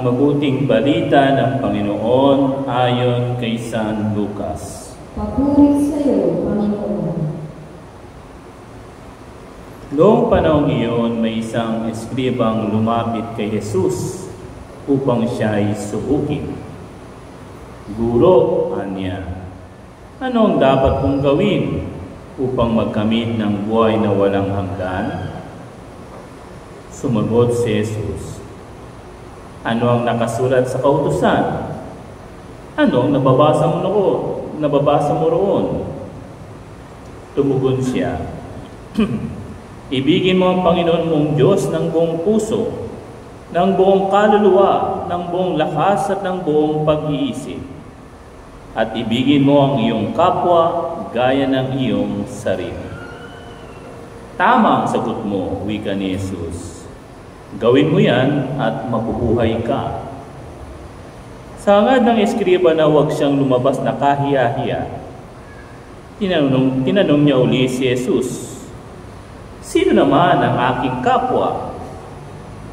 Mabuting balita ng Panginoon ayon kay San Lucas. Papuri sa iyo, Panginoon. Noong panahon iyon, may isang eskribang lumapit kay Jesus upang siya ay subukin. Guro, anya, ano ang dapat kong gawin upang magkamit ng buhay na walang hanggan? Sumagot si Jesus, ano ang nakasulat sa kautusan? Ano ang nababasa mo roon? Tumugon siya, ibigin mo ang Panginoon mong Diyos ng buong puso, ng buong kaluluwa, ng buong lakas at ng buong pag-iisip. At ibigin mo ang iyong kapwa gaya ng iyong sarili. Tama ang sagot mo, wika ni Jesus. Gawin mo yan at mabubuhay ka. Sa hangad ng eskriba na huwag siyang lumabas na kahiya-hiya, tinanong niya uli si Jesus, sino naman ang aking kapwa?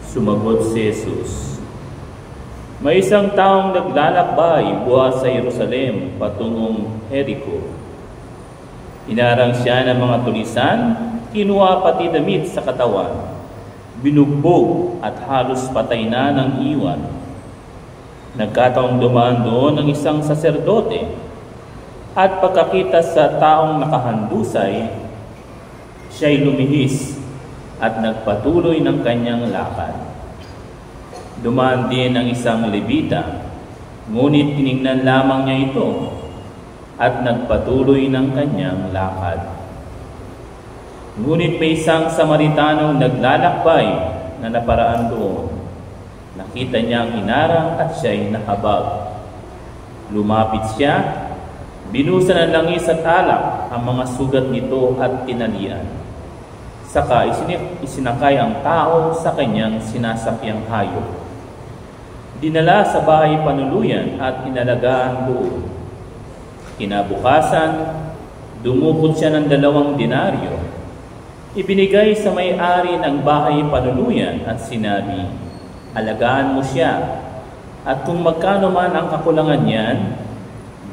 Sumagot si Jesus, may isang taong naglalakbay buhat sa Jerusalem patungong Jericho. Inarang siya ng mga tulisan, kinuha pati damit sa katawan, binugbog at halos patay na ng iwan. Nagkataong dumaan doon ang isang saserdote at pagkakita sa taong nakahandusay, siya'y lumihis at nagpatuloy ng kanyang lakad. Dumaan din ang isang Levita, ngunit tiningnan lamang niya ito at nagpatuloy ng kanyang lakad. Ngunit may isang Samaritanong naglalakbay na naparaan doon. Nakita niya ang inarang at siya'y nahabag. Lumapit siya, binusan ng langis at alak ang mga sugat nito at tinalian. Saka isinakay ang tao sa kanyang sinasakyan hayop. Dinala sa bahay panuluyan at inalagaan doon. Kinabukasan, dumukot siya ng 2 denaryo. Ibinigay sa may-ari ng bahay panuluyan at sinabi, alagaan mo siya, at kung magkano man ang kakulangan niyan,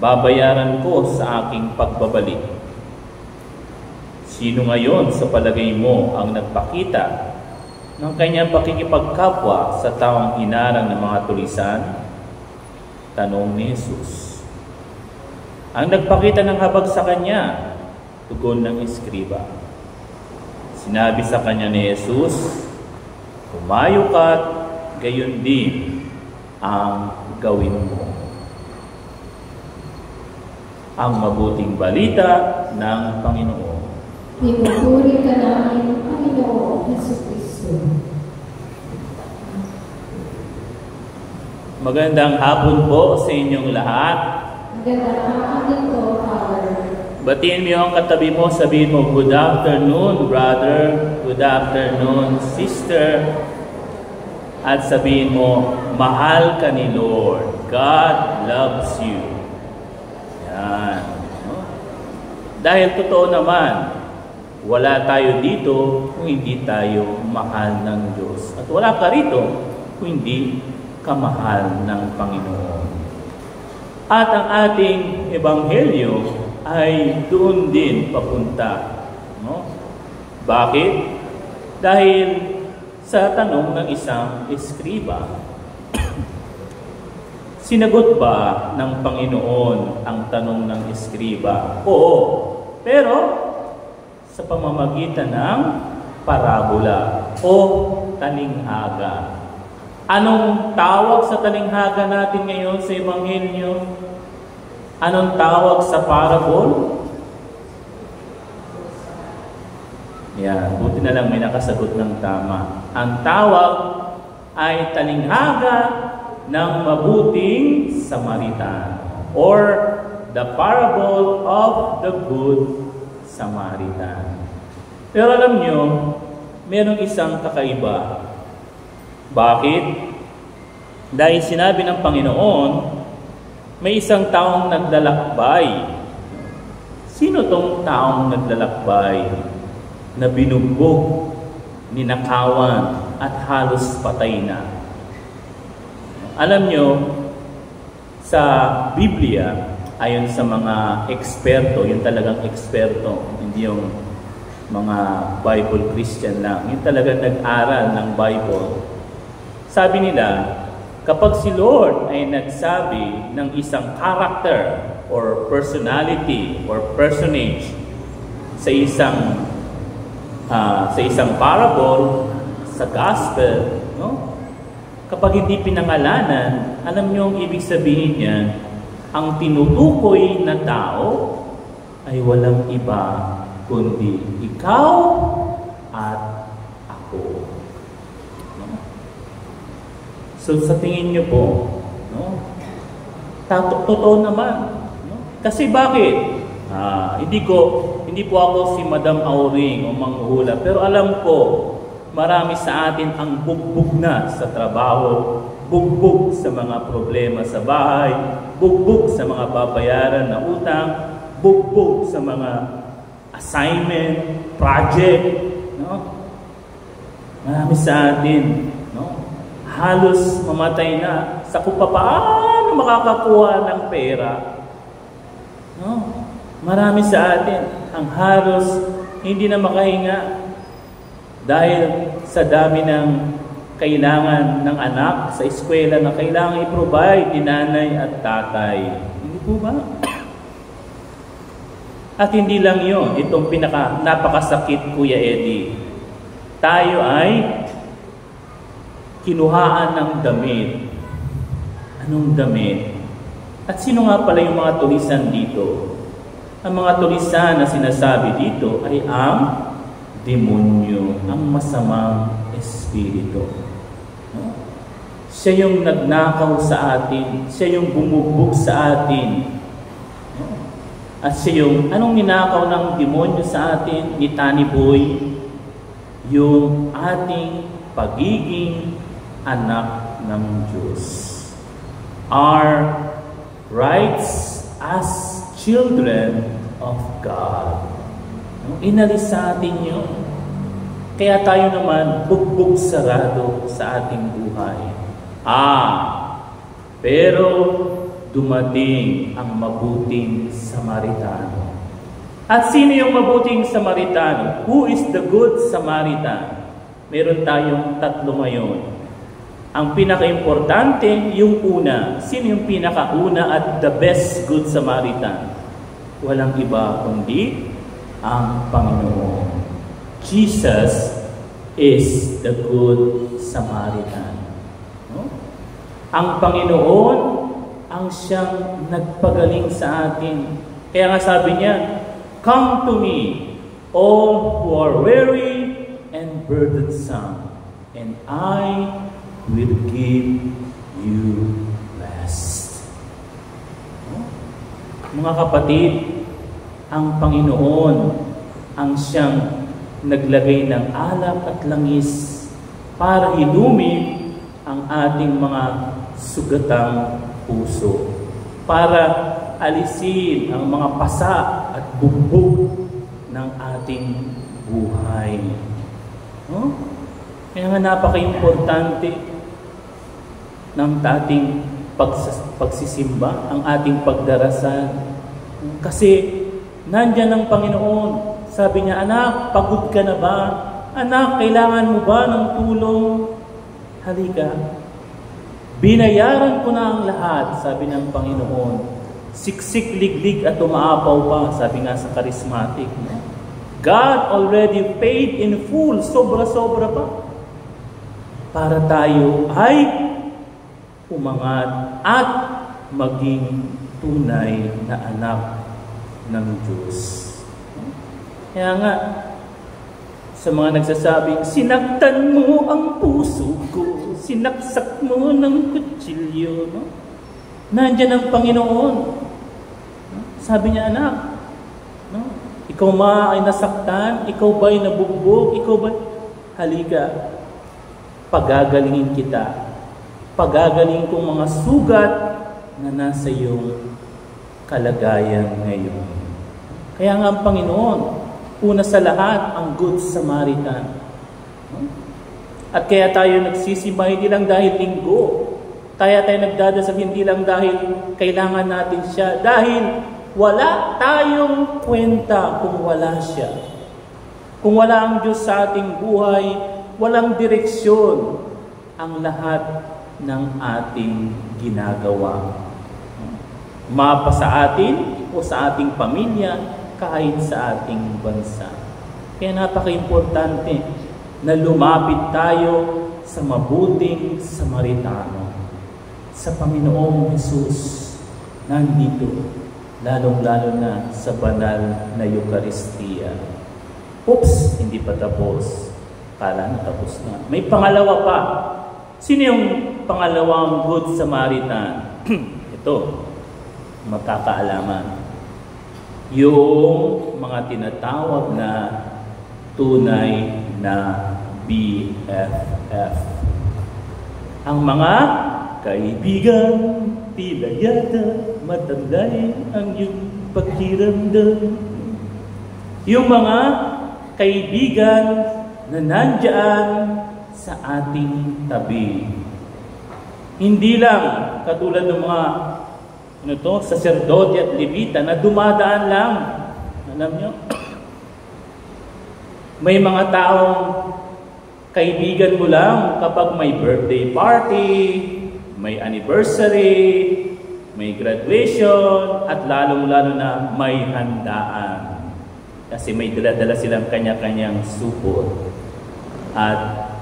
babayaran ko sa aking pagbabalik. Sino ngayon sa palagay mo ang nagpakita ng kanyang pakikipagkapwa sa taong inarang ng mga tulisan? Tanong ni Jesus. Ang nagpakita ng habag sa kanya, tugon ng eskriba. Sinabi sa kanya ni Jesus, humayo ka't gayon din ang gawin mo. Ang mabuting balita ng Panginoon. Pinupuri ka namin, Panginoon Jesucristo. Magandang hapon po sa inyong lahat. Magandang hapon po, Father. Batiin mo yung katabi mo, sabihin mo, good afternoon, brother. Good afternoon, sister. At sabihin mo, mahal ka ni Lord. God loves you. Yan. Dahil totoo naman, wala tayo dito kung hindi tayo mahal ng Diyos. At wala ka rito kung hindi ka mahal ng Panginoon. At ang ating ebanghelyo ay doon din papunta. No? Bakit? Dahil sa tanong ng isang eskriba, sinagot ba ng Panginoon ang tanong ng eskriba? Oo, pero sa pamamagitan ng parabola o talinghaga. Anong tawag sa talinghaga natin ngayon sa ebanghelyo? Anong tawag sa parable? Yan, buti na lang may nakasagot ng tama. Ang tawag ay talinghaga ng mabuting Samaritan or the parable of the good Samaritan. Pero alam nyo, merong isang kakaiba. Bakit? Dahil sinabi ng Panginoon, may isang taong naglalakbay. Sino tong taong naglalakbay na binugbog, ninakawan, at halos patay na? Alam nyo, sa Biblia, ayon sa mga eksperto, yung talagang eksperto, hindi yung mga Bible Christian lang, yung talagang nag-aral ng Bible, sabi nila, kapag si Lord ay nagsabi ng isang character or personality or personage sa isang parable, sa gospel, no? Kapag hindi pinangalanan, alam niyo ang ibig sabihin niyan, ang tinutukoy na tao ay walang iba kundi ikaw at ako. No? So sa tingin niyo po, no? Totoo naman. No? Kasi bakit? Hindi po ako si Madam Auring o manghuhula, pero alam ko, marami sa atin ang bugbog na sa trabaho, bugbog sa mga problema sa bahay, bugbog sa mga babayaran na utang, bugbog sa mga assignment, project, no? Marami sa atin, no? Halos mamatay na sa kung paano makakakuha ng pera. No? Marami sa atin ang halos hindi na makahinga dahil sa dami ng kailangan ng anak sa eskwela na kailangan i-provide ni nanay at tatay. Hindi po ba? At hindi lang yun, itong napakasakit, Kuya Eddie. Tayo ay kinuhaan ng damit. Anong damit? At sino nga pala yung mga tulisan dito? Ang mga tulisan na sinasabi dito ay ang demonyo, ang masamang espiritu. No? Siya yung nagnakaw sa atin, siya yung bumugbog sa atin. No? At siya yung, anong ninakaw ng demonyo sa atin, ni Tani Boy? Yung ating pagiging anak ng Diyos. Our rights as children of God. Inalis sa atin yun. Kaya tayo naman bugbog sarado sa ating buhay. Pero dumating ang mabuting Samaritano. At sino yung mabuting Samaritano? Who is the good Samaritan? Meron tayong tatlo ngayon. Ang pinaka-importante, yung una. Sino yung pinaka-una at the best good Samaritan? Walang iba kundi ang Panginoon. Jesus is the good Samaritan. No? Ang Panginoon ang siyang nagpagaling sa atin. Kaya nga sabi niya, "Come to me, all who are weary and burdensome, and I will give you rest." No? Mga kapatid, ang Panginoon ang siyang naglagay ng alak at langis para hilumig ang ating mga sugatang puso, para alisin ang mga pasa at bugbog ng ating buhay. No? Kaya nga napaka-importante ng ating pagsisimba, ang ating pagdarasal. Kasi nandyan ang Panginoon. Sabi niya, "Anak, pagod ka na ba? Anak, kailangan mo ba ng tulong? Halika. Binayaran ko na ang lahat," sabi ng Panginoon. Siksik, liglig at umaapaw pa, sabi nga sa charismatic. God already paid in full, sobra-sobra pa. Para tayo ay umangat at maging tunay na anak ng Diyos. Kaya nga, sa mga nagsasabing, "Sinaktan mo ang puso ko, sinaksak mo ng kutsilyo." No? Nandiyan ang Panginoon. No? Sabi niya, "Anak, no? Ikaw ma ay nasaktan, ikaw ba ay nabugbog, ikaw ba, halika, pagagalingin kita. Pagagalingin kong mga sugat na nasa iyong kalagayan ngayon." Kaya nga ang Panginoon, una sa lahat, ang Good Samaritan. At kaya tayo nagsisimba, hindi lang dahil linggo, Kaya tayo nagdadasal hindi lang dahil kailangan natin siya, dahil wala tayong kwenta kung wala siya. Kung wala ang Diyos sa ating buhay, walang direksyon ang lahat ng ating ginagawa. Mapa sa atin o sa ating pamilya, kahit sa ating bansa. Kaya napaka-importante na lumapit tayo sa mabuting Samaritano, sa Panginoong Hesus, nandito, lalong-lalo na sa banal na Eucharistia. Oops, hindi pa tapos. Kala na tapos na. May pangalawa pa. Sino yung pangalawang Good Samaritan? Ito, magkakaalaman. Yung mga tinatawag na tunay na BFF. Ang mga kaibigan, tila yata matalay ang iyong pakiramdam. Yung mga kaibigan na nandyan sa ating tabi. Hindi lang katulad ng mga saserdote at levita na dumadaan lang. Alam nyo? May mga taong kaibigan mo lang kapag may birthday party, may anniversary, may graduation, at lalong-lalo na may handaan. Kasi may dala-dala silang kanya-kanyang supot. At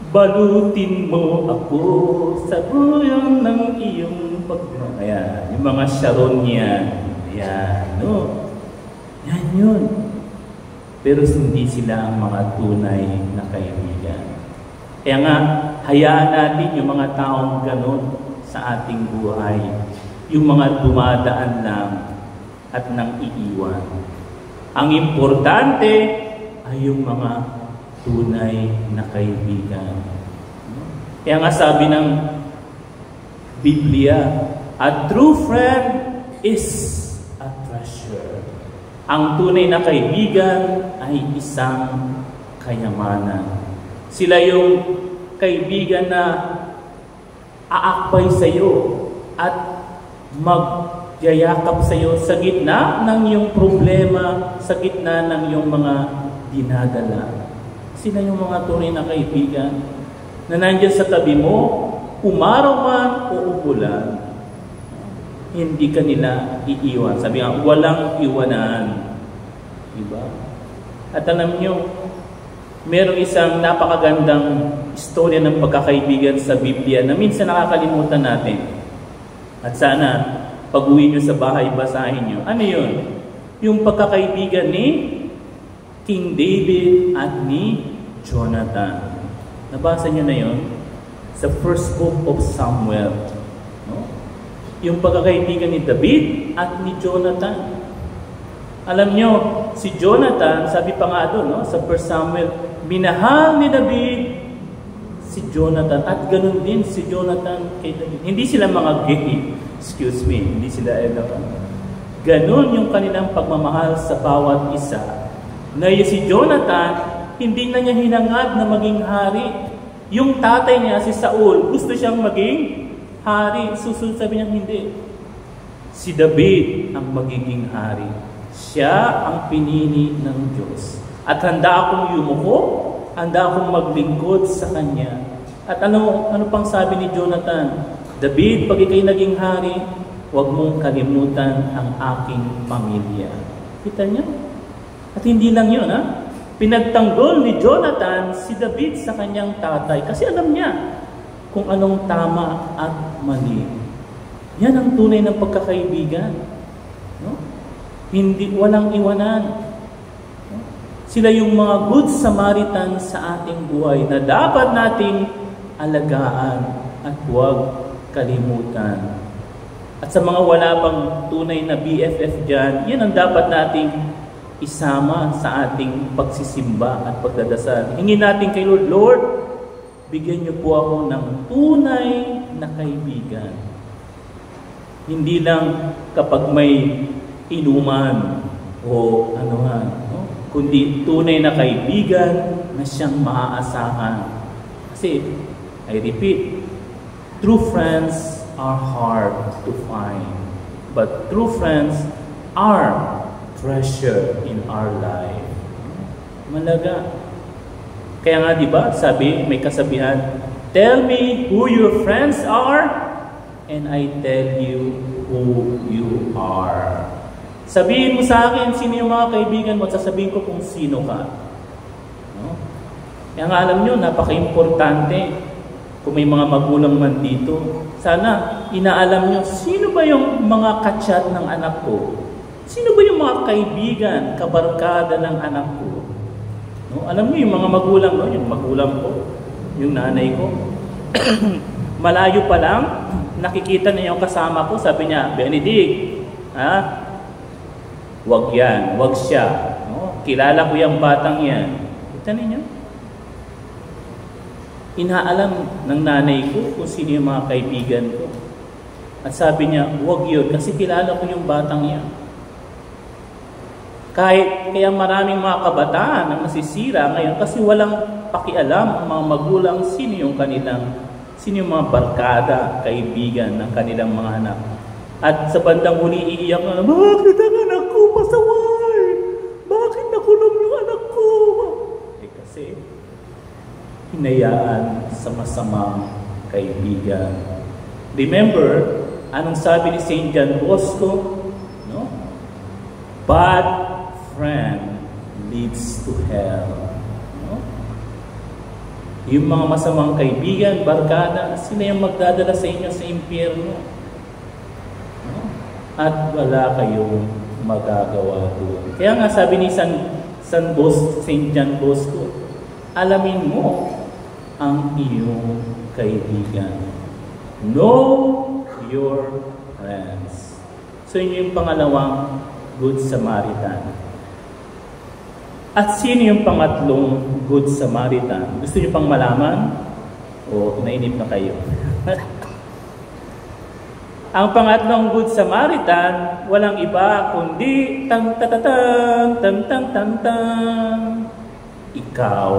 balutin mo ako sa buyong ng iyong pagmamahal. Ayan, yung mga Sharon yan. Ayan, no? Yan yun. Pero hindi sila ang mga tunay na kaibigan. Kaya nga, hayaan natin yung mga taong ganun sa ating buhay. Yung mga dumadaan lang at nang iiwan. Ang importante ay yung mga tunay na kaibigan. Kaya nga sabi ng Biblia, a true friend is a treasure. Ang tunay na kaibigan ay isang kayamanan. Sila yung kaibigan na aakbay sa iyo at magyayakap sa iyo sa gitna ng iyong problema, sa gitna ng iyong mga dinadala. Sila yung mga tunay na kaibigan na nandiyan sa tabi mo, umaraw man o umulan, hindi ka nila iiwan. Sabi nga, walang iwanan. Diba? At alam nyo, merong isang napakagandang istorya ng pagkakaibigan sa Biblia na minsan nakakalimutan natin. At sana, pag-uwi nyo sa bahay, basahin nyo. Ano yun? Yung pagkakaibigan ni King David at ni Jonathan. Nabasa nyo na yun? Sa first book of Samuel. No? Yung pagkakaibigan ni David at ni Jonathan. Alam nyo, si Jonathan, sabi pa nga doon, no? Sa 1 Samuel, minahal ni David si Jonathan at ganun din si Jonathan kay David. Hindi sila mga gay, excuse me, hindi sila ganun yung kanilang pagmamahal sa bawat isa. Na si Jonathan, hindi na niya hinangad na maging hari. Yung tatay niya, si Saul, gusto siyang maging hari. Susunod sabi niya, hindi. Si David ang magiging hari. Siya ang pinili ng Diyos. At handa akong yumuko, handa akong maglingkod sa Kanya. At ano pang sabi ni Jonathan? David, pag ikay naging hari, huwag mong kalimutan ang aking pamilya. Kita niyo? At hindi lang yun, ha? Pinagtanggol ni Jonathan si David sa kanyang tatay kasi alam niya kung anong tama at mali. Yan ang tunay ng pagkakaibigan. No? Hindi, walang iwanan. No? Sila yung mga good Samaritan sa ating buhay na dapat nating alagaan at huwag kalimutan. At sa mga wala pang tunay na BFF dyan, yan ang dapat nating isama sa ating pagsisimba at pagdadasal. Hingin natin kay Lord, Lord, bigyan niyo po ako ng tunay na kaibigan. Hindi lang kapag may inuman o anuhan, no? Kundi tunay na kaibigan na siyang maaasahan. Kasi, I repeat, True friends are hard to find, but true friends are treasure in our life. Malaga. Kaya nga, di ba, sabi, may kasabihan, tell me who your friends are, and I tell you who you are. Sabihin mo sa akin, sino yung mga kaibigan mo, at sasabihin ko kung sino ka. No? Kaya nga alam nyo, napaka-importante kung may mga magulang man dito. Sana, inaalam nyo, sino ba yung mga kachat ng anak ko? Sino ba yung mga kaibigan, kabarkada ng anak ko? No? Alam niyo yung mga magulang, no? Yung magulang ko, yung nanay ko. Malayo pa lang, nakikita niya yung kasama ko, sabi niya, Benedict, wag yan, wag siya. No? Kilala ko yung batang yan. Kita niyo? Inaalam ng nanay ko kung sino yung mga kaibigan ko. At sabi niya, wag yun, kasi kilala ko yung batang yan. Kaya maraming mga kabataan ang nasisira ngayon kasi walang pakialam ang mga magulang sino yung mga barkada, kaibigan ng kanilang mga anak. At sa bandang huli iiyak na, bakit ang anak ko pasaway? Bakit nakulong yung anak ko? Kasi hinayaan sa masamang kaibigan. Remember, anong sabi ni St. John Bosco? No? Bad friend leads to hell. No? Yung mga masamang kaibigan, barkada, sila yung magdadala sa inyo sa impyerno. No? At wala kayong magagawa doon. Kaya nga sabi ni St. John Bosco, alamin mo ang iyong kaibigan. Know your friends. So yun yung pangalawang Good Samaritan. At sino yung pangatlong Good Samaritan? Gusto niyo pang malaman? O nainip na kayo? Ang pangatlong Good Samaritan, walang iba kundi ikaw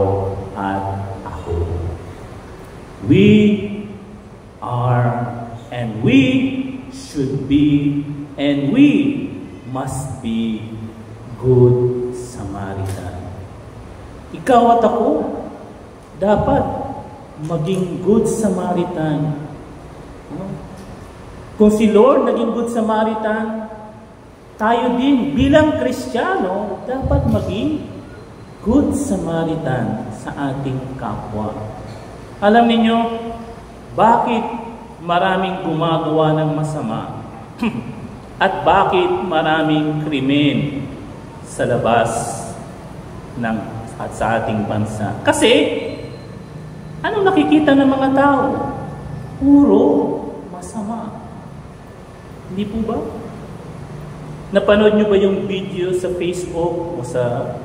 at ako. We are and we should be and we must be Good Samaritan. Ikaw at ako dapat maging Good Samaritan. Kung si Lord naging Good Samaritan, tayo din bilang Kristiyano dapat maging Good Samaritan sa ating kapwa. Alam niyo, bakit maraming gumagawa ng masama? At bakit maraming krimen sa labas at sa ating bansa? Kasi, anong nakikita ng mga tao? Puro masama. Hindi po ba? Napanood nyo ba yung video sa Facebook o sa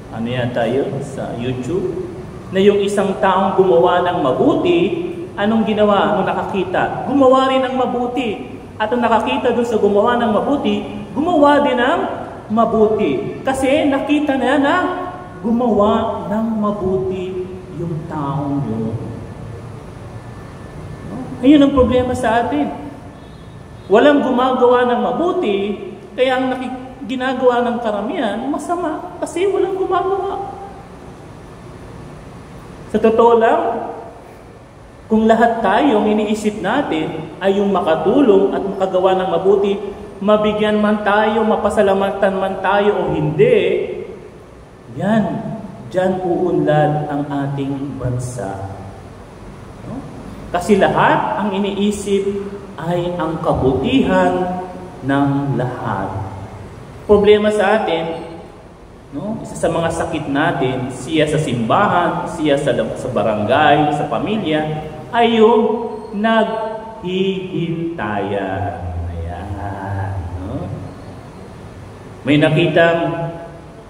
sa YouTube? Na yung isang taong gumawa ng mabuti, anong ginawa? Anong nakakita? Gumawa rin ng mabuti. At ang nakakita doon sa gumawa ng mabuti, gumawa din ng mabuti. Kasi nakita na na gumawa ng mabuti yung taong yun. Ayun ang problema sa atin. Walang gumagawa ng mabuti, kaya ang ginagawa ng karamihan, masama. Kasi walang gumagawa. Sa totoo lang, kung lahat tayo, iniisip natin, ay yung makatulong at makagawa ng mabuti, mabigyan man tayo, mapasalamatan man tayo o hindi, dyan uunlad ang ating bansa. No? Kasi lahat ang iniisip ay ang kabutihan ng lahat. Problema sa atin, no? Isa sa mga sakit natin, siya sa simbahan, siya sa barangay, sa pamilya, ay yung naghihintayan. Ayan. No? May nakitang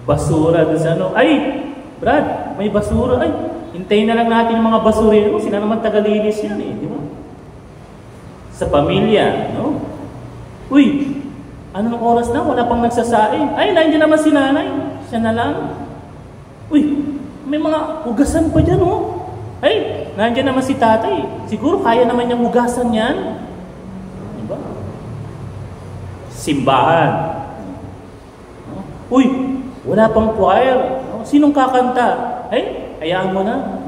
basura doon sa ay, Brad, may basura. Ay, hintayin na lang natin yung mga basurero. Sila naman tagalinis yan di ba? Sa pamilya, no? Uy, anong oras na? Wala pang nagsasaing. Ay, nandiyan naman si nanay. Siya na lang. Uy, may mga ugasan pa dyan, Ay, nandiyan naman si tatay. Siguro kaya naman niyang hugasan yan. Diba? Simbahan. Uy, wala pang choir. Sinong kakanta? Ay, hayaan mo na.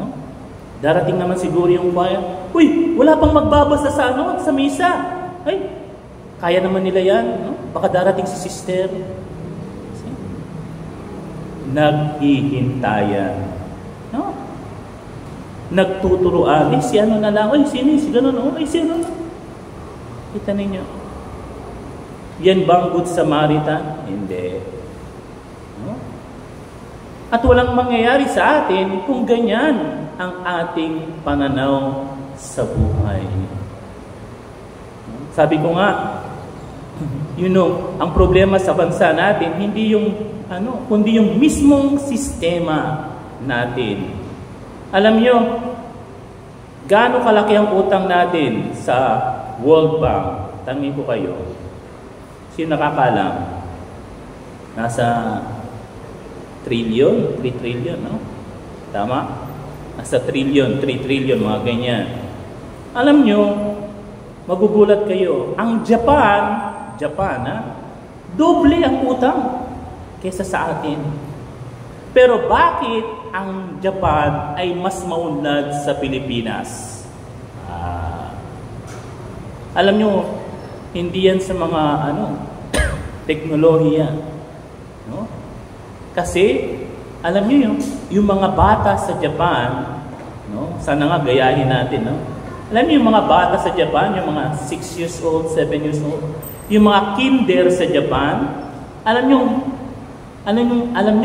Darating naman siguro yung choir. Uy, wala pang magbabasa sa sa misa. Ay, kaya naman nila yan. Baka darating si sister. Naghihintayan. Nagtuturuan. Si ano na lang. Ay, sino? Si gano'n. Ay, sino? Kita ninyo. Yan bang Good Samaritan? Hindi. At walang mangyayari sa atin kung ganyan ang ating pananaw sa buhay. Sabi ko nga, ang problema sa bansa natin, hindi yung kundi yung mismong sistema natin. Alam nyo, gaano kalaki ang utang natin sa World Bank? Tanungin ko kayo. Sino nakakaalam? Nasa 3 trillion, no? Tama? Nasa 3 trillion, mga ganyan. Alam nyo, magugulat kayo, ang Japan, doble ang utang kaysa sa atin. Pero bakit ang Japan ay mas maunlad sa Pilipinas? Alam nyo, hindi yan sa mga teknolohiya. No? Kasi, alam niyo yung mga bata sa Japan, sana nga gayahin natin, Alam niyo yung mga bata sa Japan, yung mga 6 years old, 7 years old, yung mga kinder sa Japan, alam niyo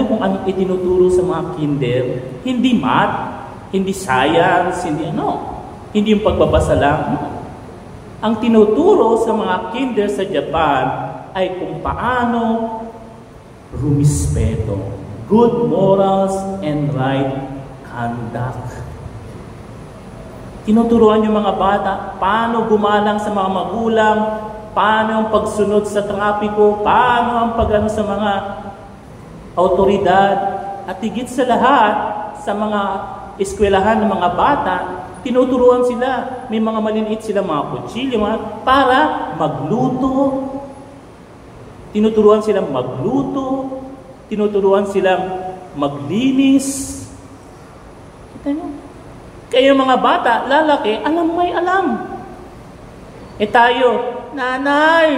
kung anong itinuturo sa mga kinder? Hindi math, hindi science, hindi yung pagbabasa lang. Ang tinuturo sa mga kinder sa Japan ay kung paano rumispeto, good morals and right conduct. Tinuturuan yung mga bata paano gumalang sa mga magulang, paano ang pagsunod sa trapiko, paano ang pagano sa mga autoridad, at higit sa lahat sa mga eskwelahan ng mga bata, tinuturuan sila, may mga maliliit sila mga kutsilyo para magluto. Tinuturuan silang magluto, tinuturuan silang maglinis. Kita nyo? Kaya mga bata, lalaki, may alam. Tayo, nanay,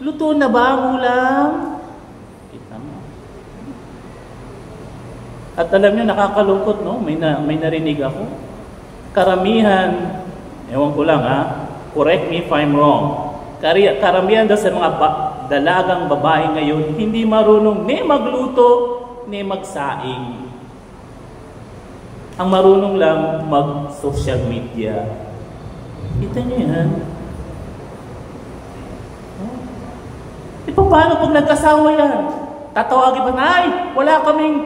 luto na ba ang ulam? Kita mo. At alam nyo, nakakalungkot, may narinig ako. Karamihan, ewan ko lang correct me if I'm wrong. Karamihan daw sa mga dalagang babae ngayon, hindi marunong ni magluto, ni magsaing. Ang marunong lang mag-social media. Kita niyo yan? Paano pag nag-asawa yan? Tatawagin pa, Nay, wala kaming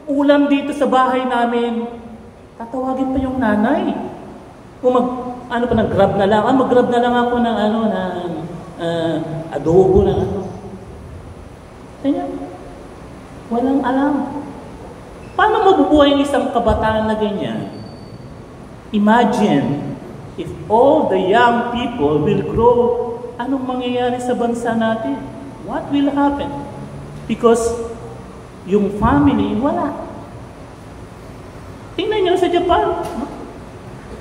ulam dito sa bahay namin. Tatawagin pa yung nanay. Kung nag-grab na lang. Mag-grab na lang ako ng adobo na Kanya, walang alam. Paano mabubuhay ng isang kabataan na ganyan? Imagine, if all the young people will grow, anong mangyayari sa bansa natin? What will happen? Because yung family, wala. Tingnan nyo sa Japan.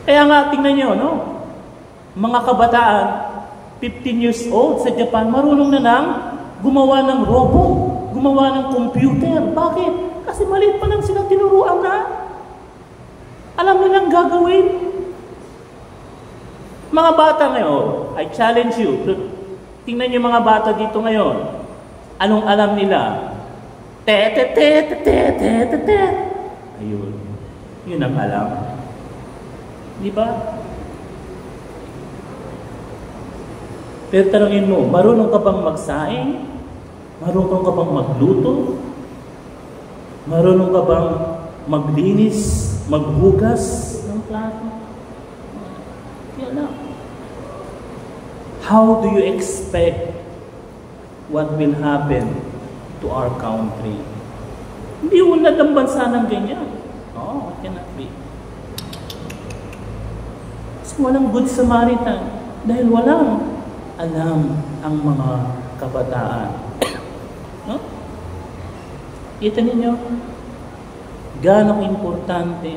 Kaya nga, tingnan nyo, mga kabataan, 15 years old sa Japan, marunong na lang gumawa ng robot, gumawa ng computer. Bakit? Kasi maliit pa lang sila tinuruan na. Alam nilang gagawin. Mga bata ngayon, I challenge you. Tingnan niyo mga bata dito ngayon. Anong alam nila? Ayun. Yun ang alam. Di ba? Pero tanongin mo, marunong ka bang magsaing? Marunong ka bang magluto? Marunong ka bang maglinis, maghugas ng plato? Yan na. How do you expect what will happen to our country? Hindi unad ang bansa ng ganyan. Oh, it cannot be. Kasi walang Good Samaritan. Dahil walang alam ang mga kabataan. No? Kita ninyo, gaano importante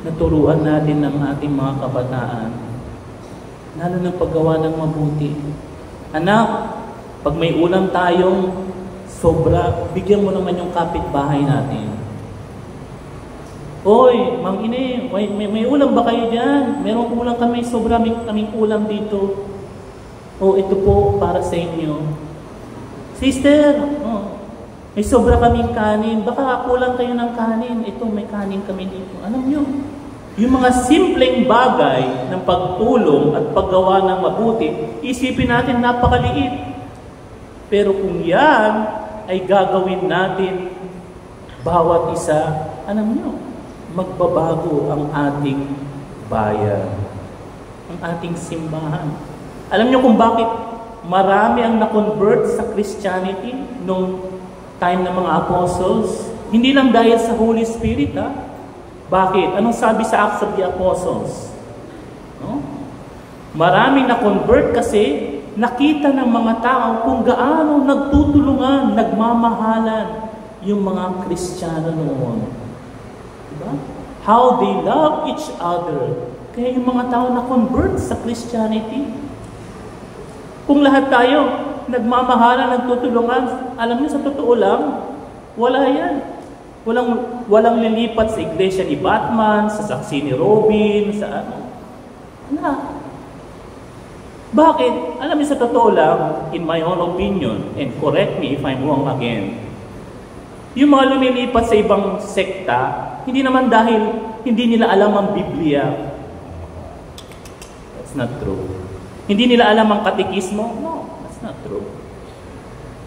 na turuan natin ng ating mga kabataan, lalo ng paggawa ng mabuti. Anak, pag may ulam tayong sobra, bigyan mo naman yung kapitbahay natin. Oy, Mang Ine, may ulam ba kayo dyan? Merong ulam kami, sobra kaming ulam dito. O, ito po para sa inyo. Sister, may sobra kaming kanin. Baka kulang kayo ng kanin. Ito, may kanin kami dito. Alam nyo, yung mga simpleng bagay ng pagtulong at paggawa ng mabuti, isipin natin napakaliit. Pero kung yan ay gagawin natin bawat isa, alam nyo, magbabago ang ating bayan, ang ating simbahan. Alam nyo kung bakit marami ang na-convert sa Christianity nung time ng mga apostles? Hindi lang dahil sa Holy Spirit, ha? Bakit? Anong sabi sa Acts of the Apostles? No? Maraming na-convert kasi nakita ng mga tao kung gaano nagtutulungan, nagmamahalan yung mga Kristiyano noon. Diba? How they love each other. Kaya yung mga tao na-convert sa Christianity. Kung lahat tayo nagmamahalan, nagtutulungan, alam niyo sa totoo lang, wala yan. Walang lilipat sa iglesia ni Batman, sa saksi ni Robin, sa ano. Wala. Bakit? Alam niyo sa totoo lang, in my own opinion, and correct me if I'm wrong again, yung mga lumilipat sa ibang sekta, hindi naman dahil hindi nila alam ang Biblia. That's not true. Hindi nila alam ang katekismo? No, that's not true.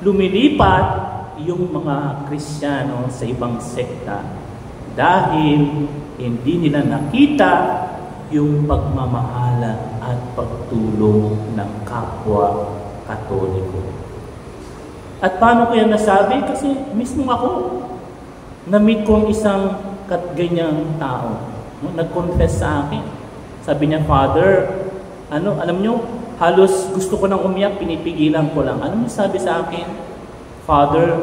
Lumilipat yung mga Kristiyano sa ibang sekta dahil hindi nila nakita yung pagmamahala at pagtulong ng kapwa Katoliko. At paano ko yan nasabi? Kasi mismo ako, na-meet ko ang isang ganyang tao. Nag-confess sa akin. Sabi niya, Father, alam nyo, halos gusto ko nang umiyak, pinipigilan ko lang. Alam mo sabi sa akin, Father,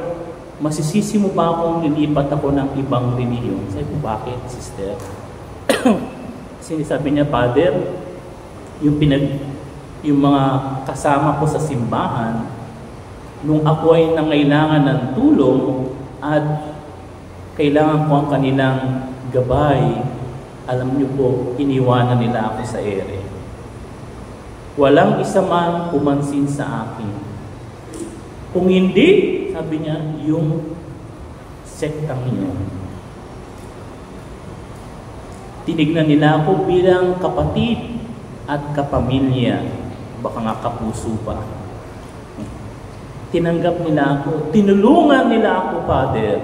masisisi mo ba akong nilipat ako ng ibang relihiyon? Sabi ko, bakit, sister? Sinasabi niya, Father, yung mga kasama ko sa simbahan, nung ako ay nangailangan ng tulong at kailangan ko ang kanilang gabay, alam niyo po, iniwanan nila ako sa ere. Walang isa man pumansin sa akin. Kung hindi, sabi niya, yung sektang yun. Tinignan nila ako bilang kapatid at kapamilya, baka nga kapuso pa. Tinanggap nila ako, tinulungan nila ako, Father,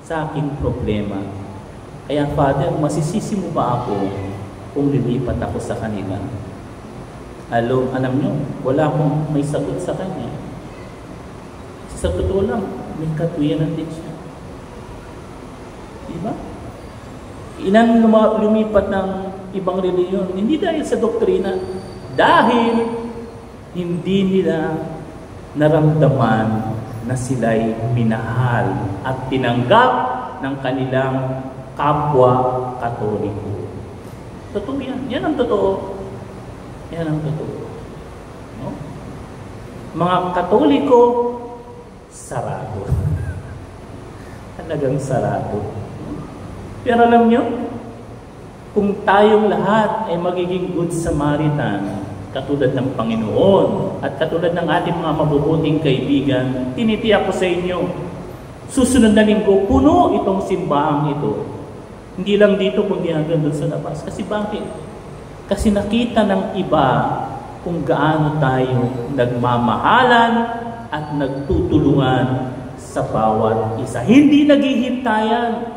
sa aking problema. Kaya, Father, masisisi mo ba ako kung lilipat ako sa kanila? Alam nyo, wala akong may sagot sa kanya. Sa totoo lang, may katuyanan din siya. Diba? Ilan lumipat ng ibang reliyon? Hindi dahil sa doktrina. Dahil hindi nila naramdaman na sila'y minahal at tinanggap ng kanilang kapwa Katoliko. Totoo yan. Yan ang totoo. Yan ang totoo. No? Mga Katoliko, sarado. Talagang sarado. Pero alam nyo, kung tayong lahat ay magiging Good Samaritan, katulad ng Panginoon at katulad ng ating mga mabubuting kaibigan, tinitiyak ko sa inyo, susunod na linggo, puno itong simbahang ito. Hindi lang dito, kundi hanggang doon sa labas. Kasi bakit? Kasi nakita ng iba kung gaano tayo nagmamahalan at nagtutulungan sa bawat isa. Hindi naghihintayan,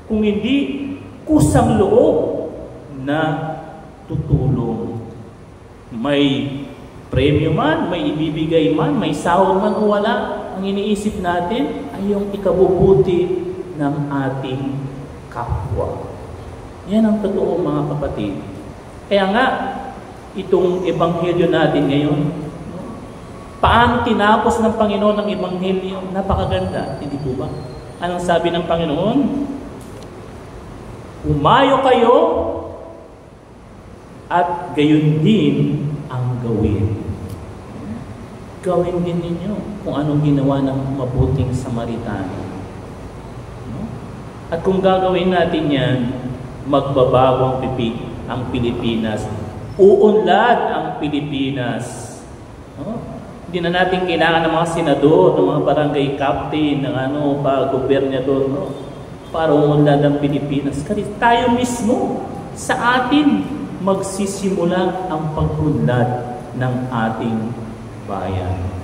kung hindi kusang loob na tutulong. May premyo man, may ibibigay man, may sahod man o wala, ang iniisip natin ay yung ikabubuti ng ating kapwa. Yan ang totoo, mga kapatid. Kaya nga, itong ebanghelyo natin ngayon, paano tinapos ng Panginoon ang ebanghelyo? Napakaganda, hindi po ba? Anong sabi ng Panginoon? Umayo kayo at gayon din ang gawin. Gawin din ninyo kung anong ginawa ng mabuting Samaritano. At kung gagawin natin yan, magbabago ang Pilipinas. Uunlad ang Pilipinas. Hindi na natin kailangan ng mga senador, ng mga barangay captain, ng gobernador, para umunlad ang Pilipinas. Kasi tayo mismo, sa atin, magsisimula ang pag-unlad ng ating bayan.